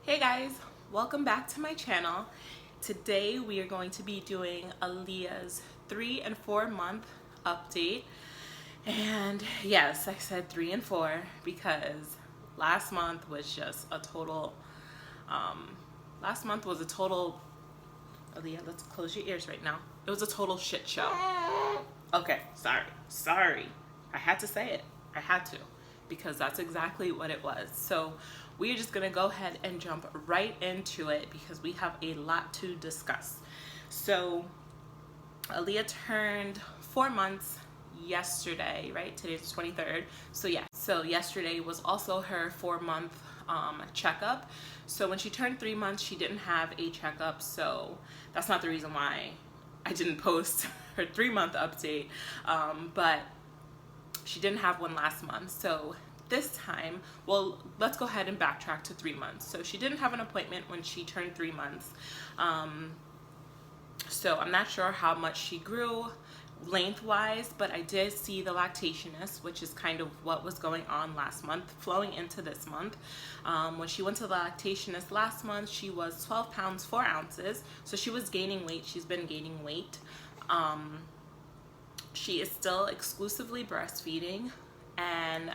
Hey guys, welcome back to my channel. Today we are going to be doing Aaliyah's 3 and 4 month update. And yes, I said 3 and 4 because last month was just a total, Aaliyah, let's close your ears right now. It was a total shit show. Okay, sorry. I had to say it. I had to, because that's exactly what it was. So we're just gonna go ahead and jump right into it because we have a lot to discuss. So Aaliyah turned 4 months yesterday, right? Today's the 23rd. So yeah, so yesterday was also her 4-month checkup. So when she turned 3 months, she didn't have a checkup. So that's not the reason why I didn't post her 3-month update, but she didn't have one last month. So this time, well, let's go ahead and backtrack to 3 months. So she didn't have an appointment when she turned 3 months. So I'm not sure how much she grew lengthwise, but I did see the lactationist, which is kind of what was going on last month, flowing into this month. When she went to the lactationist last month, she was 12 pounds 4 ounces. So she was gaining weight. She's been gaining weight. She is still exclusively breastfeeding, and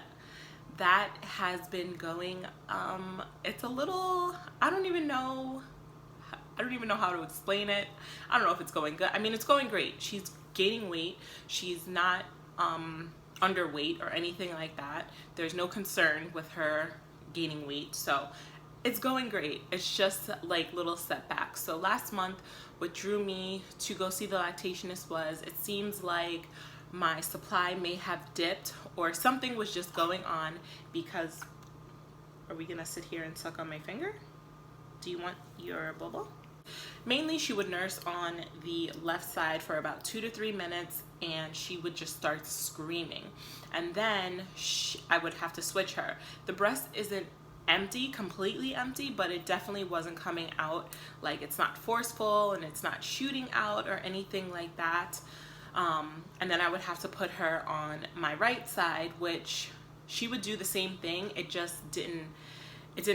that has been going, it's a little, I don't even know how to explain it. I don't know if it's going good. I mean, it's going great. She's gaining weight. She's not underweight or anything like that. There's no concern with her gaining weight. So it's going great. It's just like little setbacks. So last month, what drew me to go see the lactationist was, it seems like my supply may have dipped or something was just going on. Because, are we gonna sit here and suck on my finger? Do you want your bubble? Mainly she would nurse on the left side for about 2 to 3 minutes, and she would just start screaming, and then I would have to switch her. The breast isn't empty, completely empty, but it definitely wasn't coming out, like it's not forceful and it's not shooting out or anything like that. And then I would have to put her on my right side, which she would do the same thing. It just didn't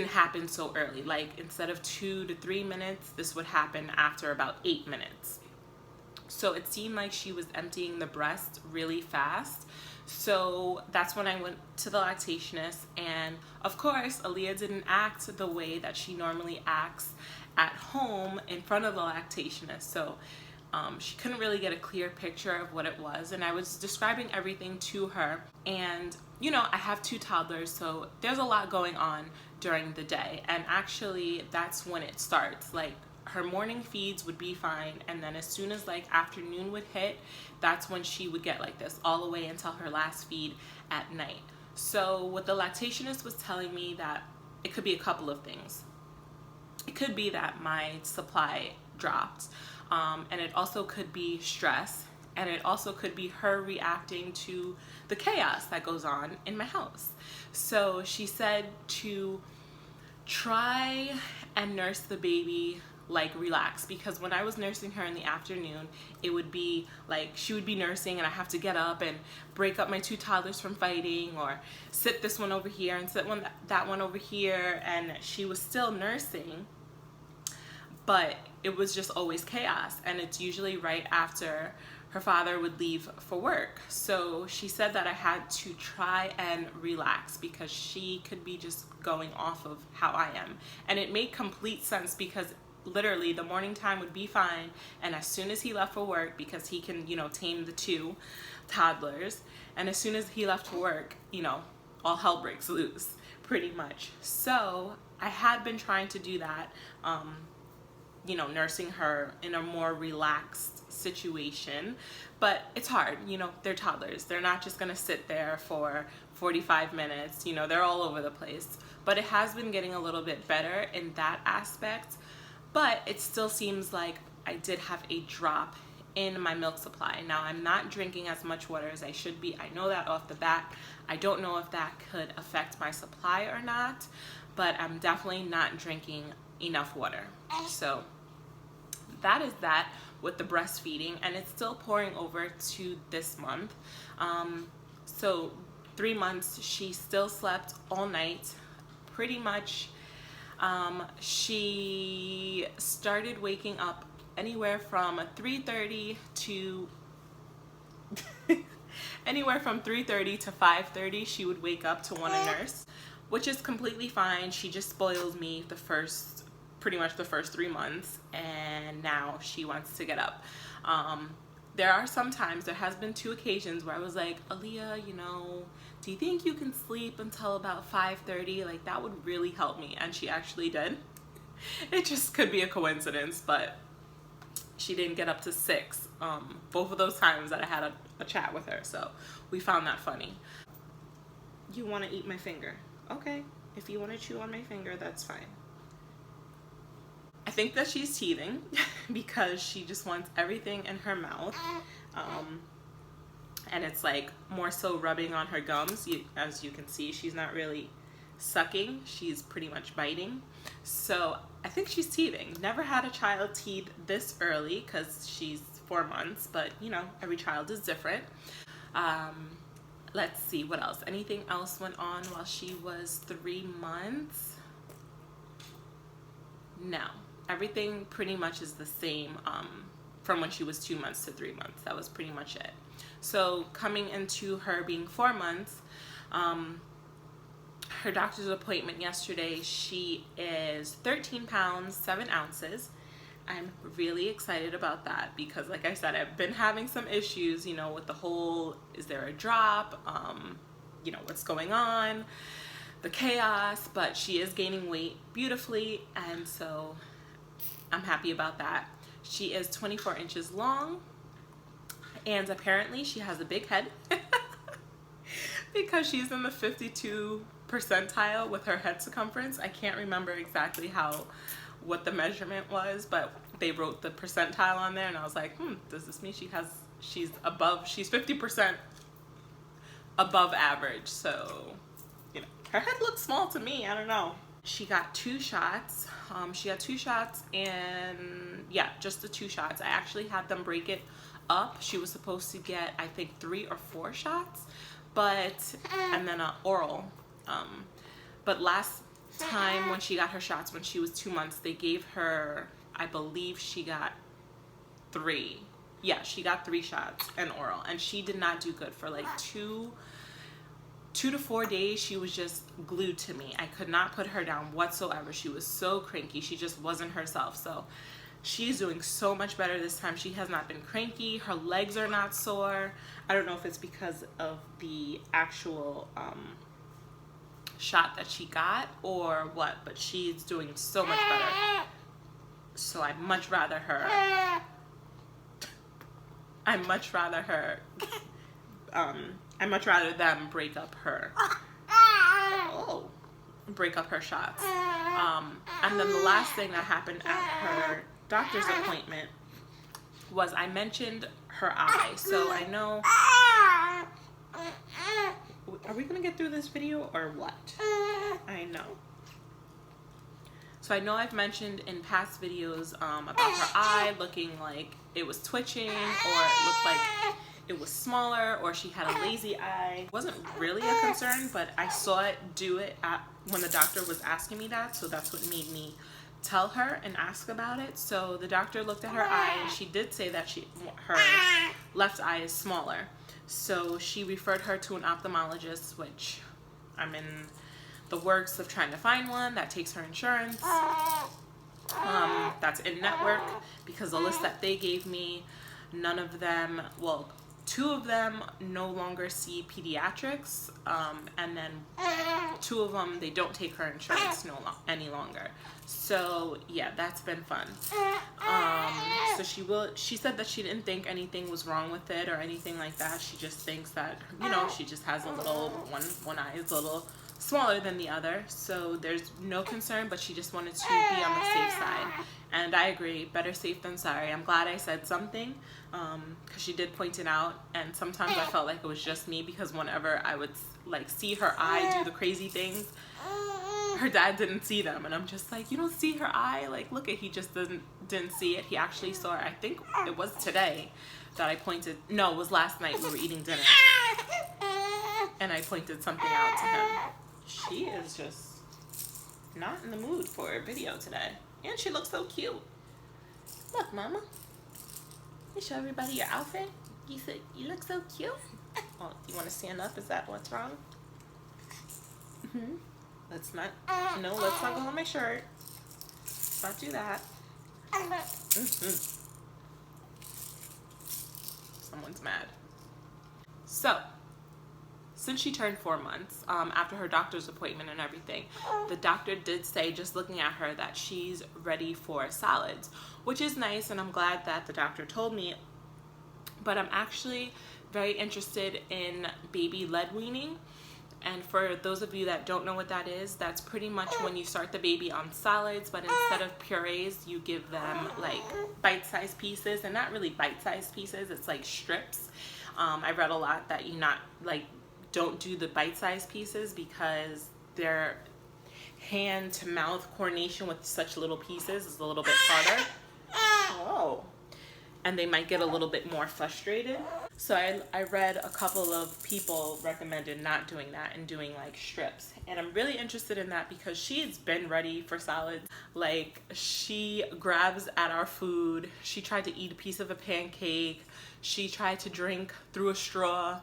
happen so early. Like instead of 2 to 3 minutes, this would happen after about 8 minutes. So it seemed like she was emptying the breast really fast. So that's when I went to the lactationist, and of course Aaliyah didn't act the way that she normally acts at home in front of the lactationist. So she couldn't really get a clear picture of what it was, and I was describing everything to her. And you know, I have 2 toddlers, so there's a lot going on during the day, and actually that's when it starts. Like her morning feeds would be fine, and then as soon as like afternoon would hit, that's when she would get like this all the way until her last feed at night. So what the lactationist was telling me, that it could be a couple of things. It could be that my supply dropped, and it also could be stress, and it also could be her reacting to the chaos that goes on in my house. So she said to try and nurse the baby like relax, because when I was nursing her in the afternoon, it would be like she would be nursing and I have to get up and break up my 2 toddlers from fighting, or sit this one over here and sit that one over here, and she was still nursing, but it was just always chaos, and it's usually right after her father would leave for work. So she said that I had to try and relax because she could be just going off of how I am. And it made complete sense, because literally the morning time would be fine, and as soon as he left for work, because he can, you know, tame the 2 toddlers, and as soon as he left for work, you know, all hell breaks loose pretty much. So I had been trying to do that, you know, nursing her in a more relaxed situation, but it's hard. You know, they're toddlers. They're not just gonna sit there for 45 minutes. You know, they're all over the place. But it has been getting a little bit better in that aspect, but it still seems like I did have a drop in my milk supply. Now, I'm not drinking as much water as I should be. I know that off the bat. I don't know if that could affect my supply or not, but I'm definitely not drinking enough water. So that is that with the breastfeeding, and it's still pouring over to this month. So 3 months, she still slept all night, pretty much She started waking up anywhere from 3:30 to anywhere from 3:30 to 5:30. She would wake up to want a nurse, which is completely fine. She just spoils me pretty much the first 3 months, and now she wants to get up. There are some times, there has been 2 occasions where I was like, Aaliyah, you know, do you think you can sleep until about 5:30? Like, that would really help me. And she actually did. It just could be a coincidence, but she didn't get up to 6. Both of those times that I had a chat with her. So we found that funny. You want to eat my finger? Okay. If you want to chew on my finger, that's fine. I think that she's teething because she just wants everything in her mouth. And it's like more so rubbing on her gums. As you can see, she's not really sucking. She's pretty much biting. So I think she's teething. Never had a child teeth this early because she's 4 months, but you know, every child is different. Let's see what else. Anything else went on while she was 3 months? No. Everything pretty much is the same from when she was 2 months to 3 months. That was pretty much it. So coming into her being 4 months, her doctor's appointment yesterday, she is 13 pounds, 7 ounces. I'm really excited about that because, like I said, I've been having some issues, you know, with the whole, is there a drop? You know, what's going on? The chaos, but she is gaining weight beautifully, and so I'm happy about that. She is 24 inches long, and apparently she has a big head because she's in the 52 percentile with her head circumference. I can't remember exactly what the measurement was, but they wrote the percentile on there, and I was like, does this mean she's 50% above average? So, you know, her head looks small to me. I don't know. She got 2 shots. She got 2 shots, and yeah, just the 2 shots. I actually had them break it up. She was supposed to get, I think, 3 or 4 shots, and then an oral. But last time when she got her shots, when she was 2 months, they gave her, I believe she got 3. Yeah, she got 3 shots and oral, and she did not do good for like 2 to 4 days. She was just glued to me. I could not put her down whatsoever. She was so cranky. She just wasn't herself. So she's doing so much better this time. She has not been cranky. Her legs are not sore. I don't know if it's because of the actual shot that she got or what, but she's doing so much better. So I'd much rather them break up her shots. And then the last thing that happened at her doctor's appointment was I mentioned her eye. So I know, are we gonna get through this video or what? I know. So I know I've mentioned in past videos about her eye looking like it was twitching, or it looked like it was smaller, or she had a lazy eye. It wasn't really a concern, but I saw it do it when the doctor was asking me that, so that's what made me tell her and ask about it. So the doctor looked at her eye, and she did say that her left eye is smaller. So she referred her to an ophthalmologist, which I'm in the works of trying to find one that takes her insurance. That's in network, because the list that they gave me, none of them, well, 2 of them no longer see pediatrics, and then 2 of them, they don't take her insurance any longer. So yeah, that's been fun. So she said that she didn't think anything was wrong with it or anything like that. She just thinks that, you know, she just has a little, one eye is a little smaller than the other, so there's no concern, but she just wanted to be on the safe side. And I agree, better safe than sorry. I'm glad I said something, because she did point it out, and sometimes I felt like it was just me, because whenever I would like see her eye do the crazy things, her dad didn't see them, and I'm just like, you don't see her eye? Like, look, he just didn't see it. He actually saw it. I think it was today that I pointed, no, it was last night. We were eating dinner, and I pointed something out to him. She is just not in the mood for a video today. And she looks so cute. Look, Mama. You show everybody your outfit. You said you look so cute. Oh, you want to stand up? Is that what's wrong? Let's not. No, let's not go on my shirt. Let's not do that. Someone's mad. So, since she turned 4 months, after her doctor's appointment and everything, the doctor did say, just looking at her, that she's ready for solids, which is nice, and I'm glad that the doctor told me. But I'm actually very interested in baby-led weaning. And for those of you that don't know what that is, that's pretty much when you start the baby on solids, but instead of purees, you give them like bite-sized pieces, and not really bite-sized pieces, it's like strips. I read a lot that don't do the bite-sized pieces because their hand-to-mouth coordination with such little pieces is a little bit harder. Oh. And they might get a little bit more frustrated. So I read a couple of people recommended not doing that and doing like strips. And I'm really interested in that because she's been ready for solids. Like, she grabs at our food. She tried to eat a piece of a pancake. She tried to drink through a straw.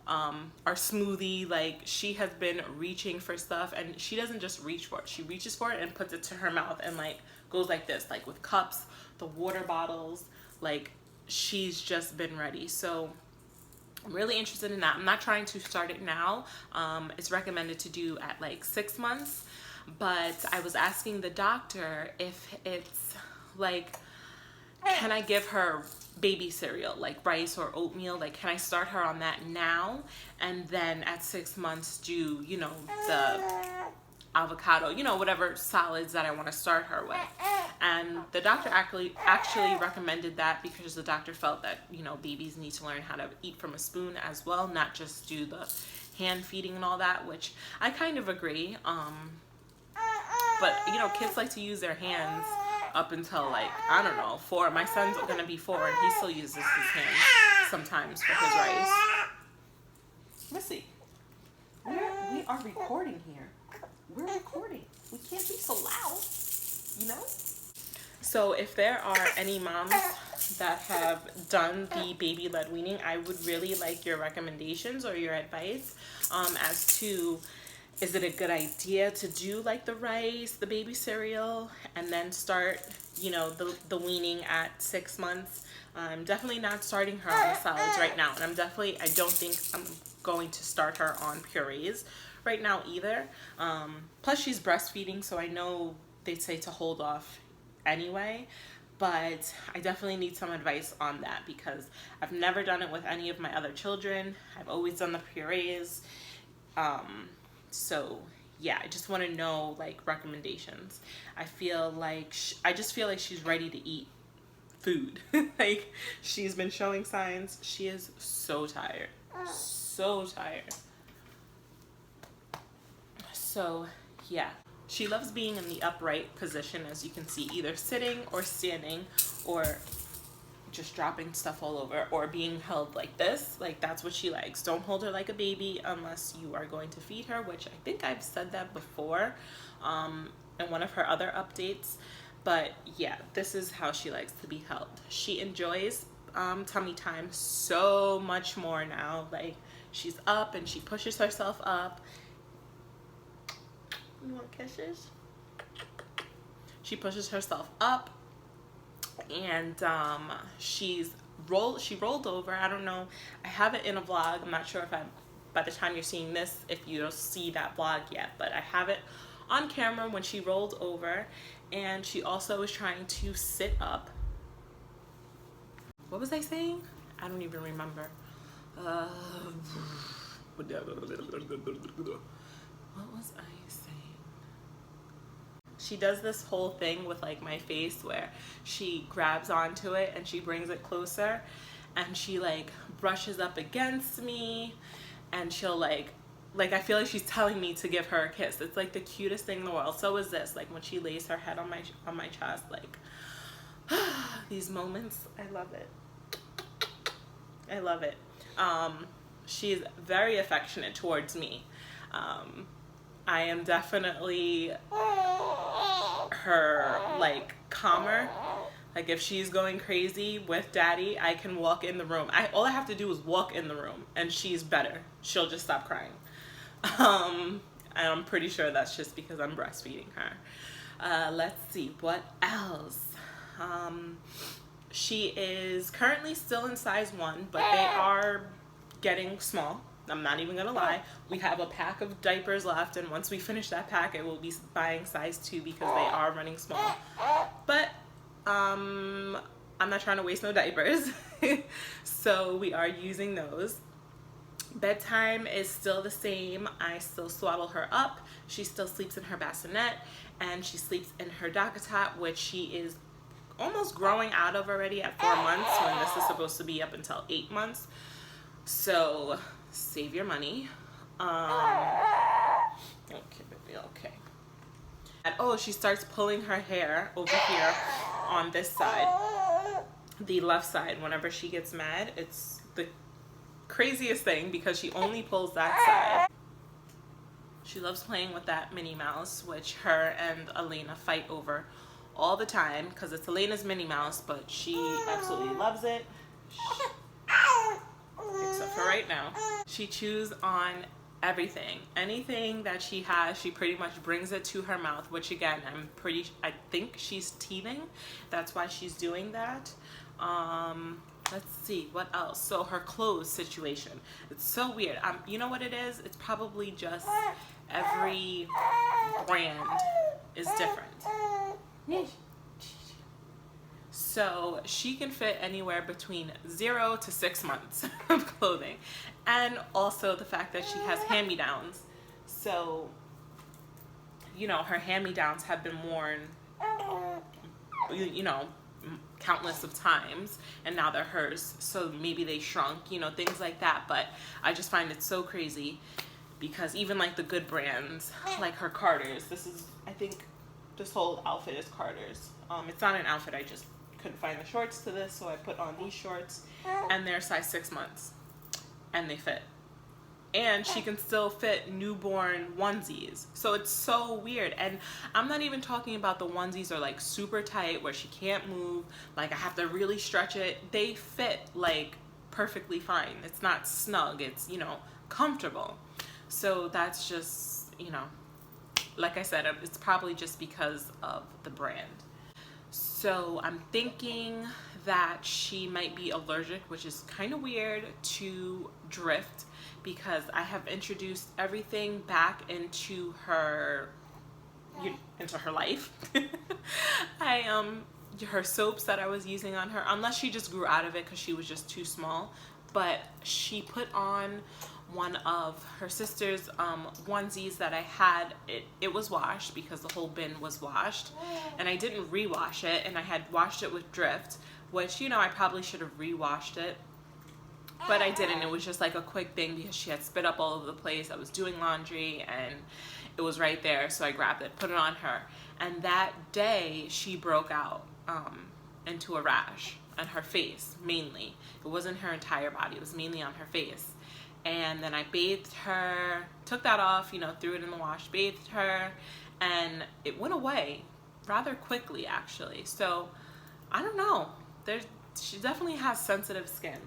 Our smoothie, like, she has been reaching for stuff, and she doesn't just reach for it. She reaches for it and puts it to her mouth and like goes like this, like with cups, the water bottles. Like, she's just been ready. So I'm really interested in that. I'm not trying to start it now. It's recommended to do at like 6 months, but I was asking the doctor if it's like, can I give her baby cereal, like rice or oatmeal? Like, can I start her on that now, and then at 6 months do, you know, the avocado, you know, whatever solids that I want to start her with. And the doctor actually recommended that because the doctor felt that, you know, babies need to learn how to eat from a spoon as well, not just do the hand feeding and all that, which I kind of agree. But, you know, kids like to use their hands up until, like, I don't know, 4. My son's gonna be 4 and he still uses his hands sometimes for his rice. Missy, we are recording here. We're recording. We can't be so loud, you know? So if there are any moms that have done the baby-led weaning, I would really like your recommendations or your advice as to, is it a good idea to do like the rice, the baby cereal, and then start, you know, the weaning at 6 months? I'm definitely not starting her on the solids right now, and I don't think I'm going to start her on purees right now either. Plus she's breastfeeding, so I know they'd say to hold off anyway, but I definitely need some advice on that because I've never done it with any of my other children. I've always done the purees. So yeah, I just want to know like recommendations. I feel like I just feel like she's ready to eat food. Like, she's been showing signs. She is so tired, so tired. So yeah, she loves being in the upright position, as you can see, either sitting or standing or just dropping stuff all over or being held like this. Like, that's what she likes. Don't hold her like a baby unless you are going to feed her, which I think I've said that before in one of her other updates. But yeah, this is how she likes to be held. She enjoys tummy time so much more now. Like, she's up and she pushes herself up. You want kisses? She pushes herself up, and she rolled over. I don't know. I have it in a vlog. I'm not sure if by the time you're seeing this, if you don't see that vlog yet, but I have it on camera when she rolled over, and she also was trying to sit up. What was I saying? I don't even remember. What was I saying? She does this whole thing with like my face where she grabs onto it and she brings it closer, and she like brushes up against me, and she'll like I feel like she's telling me to give her a kiss. It's like the cutest thing in the world. So is this, like when she lays her head on my chest, like these moments. I love it. I love it. She's very affectionate towards me. I am definitely her like calmer. Like if she's going crazy with daddy, I can walk in the room. All I have to do is walk in the room and she's better. She'll just stop crying. And I'm pretty sure that's just because I'm breastfeeding her. Let's see, what else? She is currently still in size 1, but they are getting small. I'm not even gonna lie. We have a pack of diapers left, and once we finish that pack, I will be buying size 2 because they are running small. But I'm not trying to waste no diapers. So we are using those. Bedtime is still the same. I still swaddle her up. She still sleeps in her bassinet, and she sleeps in her DockATot, which she is almost growing out of already at 4 months, when this is supposed to be up until 8 months. So save your money. Okay, baby, okay. And oh, she starts pulling her hair over here on this side, the left side. Whenever she gets mad, it's the craziest thing because she only pulls that side. She loves playing with that Minnie Mouse, which her and Elena fight over all the time because it's Elena's Minnie Mouse, but she absolutely loves it. Except for right now. She chews on everything. Anything that she has, she pretty much brings it to her mouth, which again, I think she's teething. That's why she's doing that. Let's see, what else? So her clothes situation. It's so weird. You know what it is? It's probably just every brand is different. So she can fit anywhere between 0 to 6 months of clothing. And also the fact that she has hand-me-downs. So, you know, her hand-me-downs have been worn, you know, countless of times, and now they're hers. So maybe they shrunk, you know, things like that. But I just find it so crazy because even like the good brands, like her Carters, I think this whole outfit is Carters. It's not an outfit, I just couldn't find the shorts to this, so I put on these shorts, and they're size 6 months, and they fit. And she can still fit newborn onesies. So it's so weird. And I'm not even talking about the onesies are like super tight where she can't move, like I have to really stretch it. They fit like perfectly fine. It's not snug, it's, you know, comfortable. So that's just, you know, like I said, it's probably just because of the brand. So I'm thinking that she might be allergic, which is kind of weird, to Drift, because I have introduced everything back into her life. Her soaps that I was using on her, unless she just grew out of it because she was just too small, but she put on one of her sister's onesies that I had. It was washed because the whole bin was washed, and I didn't rewash it, and I had washed it with Drift, which, you know, I probably should have rewashed it, but I didn't. It was just like a quick thing because she had spit up all over the place. I was doing laundry and it was right there, so I grabbed it, put it on her, and that day she broke out into a rash on her face mainly. It wasn't her entire body, it was mainly on her face. And then I bathed her, took that off, you know, threw it in the wash, bathed her, and it went away rather quickly, actually. So I don't know, she definitely has sensitive skin.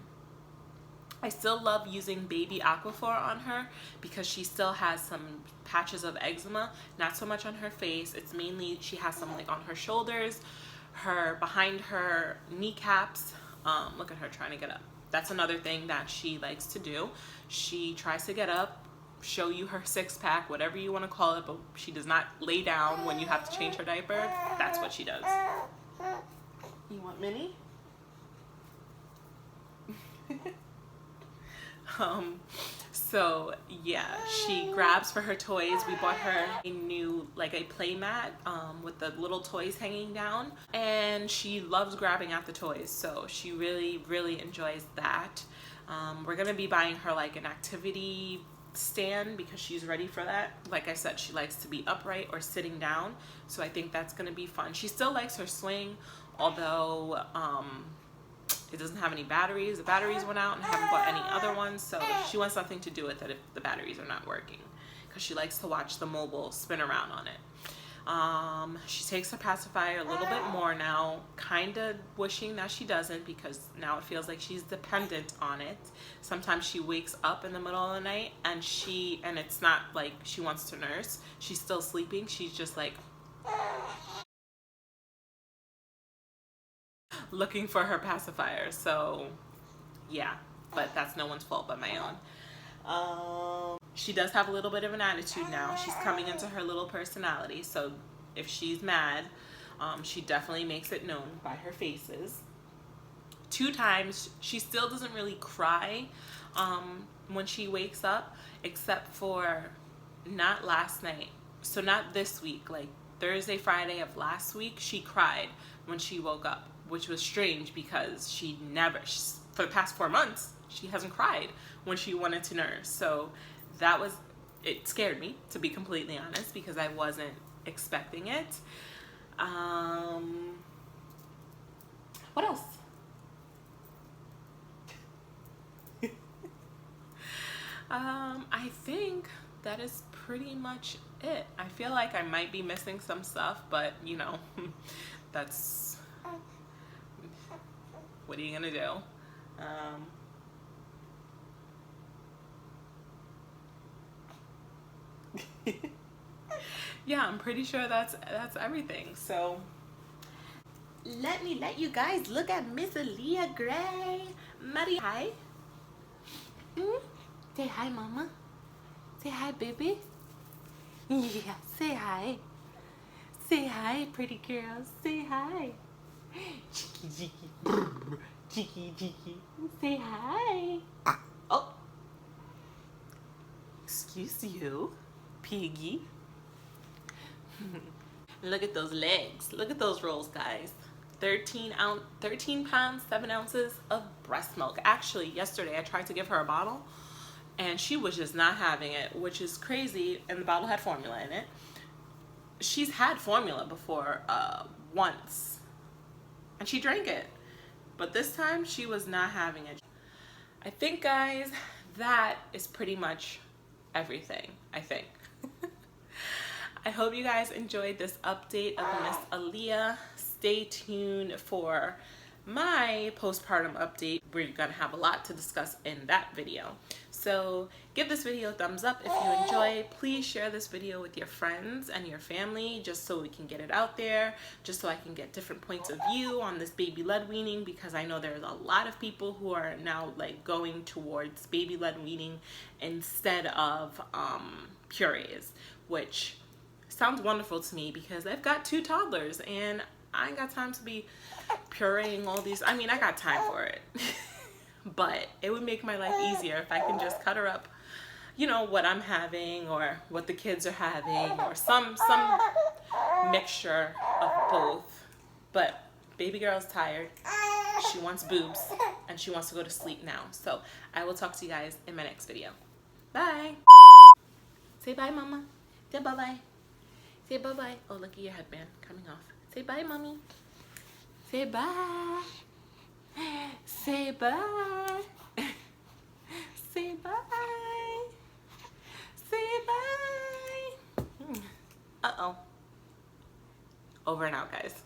I still love using baby Aquaphor on her because she still has some patches of eczema, not so much on her face. It's mainly, she has some like on her shoulders, behind her kneecaps. Look at her trying to get up. That's another thing that she likes to do. She tries to get up, show you her six-pack, whatever you want to call it, but she does not lay down when you have to change her diaper. That's what she does. You want Minnie? So yeah, she grabs for her toys. We bought her a new, like a play mat with the little toys hanging down, and she loves grabbing at the toys, so she really enjoys that. We're gonna be buying her like an activity stand because she's ready for that. Like I said, she likes to be upright or sitting down, so I think that's gonna be fun. She still likes her swing, although it doesn't have any batteries. The batteries went out and I haven't bought any other ones, so she wants something to do with it if the batteries are not working, because she likes to watch the mobile spin around on it. She takes her pacifier a little bit more now, kind of wishing that she doesn't, because now it feels like she's dependent on it. Sometimes she wakes up in the middle of the night and it's not like she wants to nurse. She's still sleeping. She's just like looking for her pacifier. So yeah, but that's no one's fault but my own. She does have a little bit of an attitude now. She's coming into her little personality. So if she's mad, she definitely makes it known by her faces. 2 times, she still doesn't really cry when she wakes up, except for not last night. So not this week, like Thursday, Friday of last week, she cried when she woke up, which was strange because for the past 4 months, she hasn't cried when she wanted to nurse. So it scared me, to be completely honest, because I wasn't expecting it. What else? I think that is pretty much it. I feel like I might be missing some stuff, but you know, that's, what are you gonna do? Yeah, I'm pretty sure that's everything. So let me let you guys look at Miss Aaliyah Gray. Maddie, hi. Say hi, mama. Say hi, baby. Yeah, say hi. Say hi, pretty girl. Say hi. Cheeky, cheeky. Cheeky, cheeky. Say hi. Oh. Excuse you, piggy. Look at those legs. Look at those rolls, guys. 13 pounds, 7 ounces of breast milk. Actually, yesterday I tried to give her a bottle and she was just not having it, which is crazy. And the bottle had formula in it. She's had formula before once and she drank it, but this time she was not having it. I think, guys, that is pretty much everything, I think. I hope you guys enjoyed this update of Miss Aaliyah. Stay tuned for my postpartum update. We're gonna have a lot to discuss in that video. So give this video a thumbs up if you enjoy. Please share this video with your friends and your family, just so we can get it out there, just so I can get different points of view on this baby-led weaning, because I know there's a lot of people who are now like going towards baby-led weaning instead of purees, which sounds wonderful to me because I've got 2 toddlers and I ain't got time to be pureeing all these. I mean, I got time for it, but it would make my life easier if I can just cut her up, you know, what I'm having or what the kids are having, or some mixture of both. But baby girl's tired. She wants boobs and she wants to go to sleep now. So I will talk to you guys in my next video. Bye. Say bye, mama. Say bye-bye. Say bye-bye. Oh, look at your headband coming off. Say bye, mommy. Say bye. Say bye. Say bye. Say bye. Uh-oh. Over and out, guys.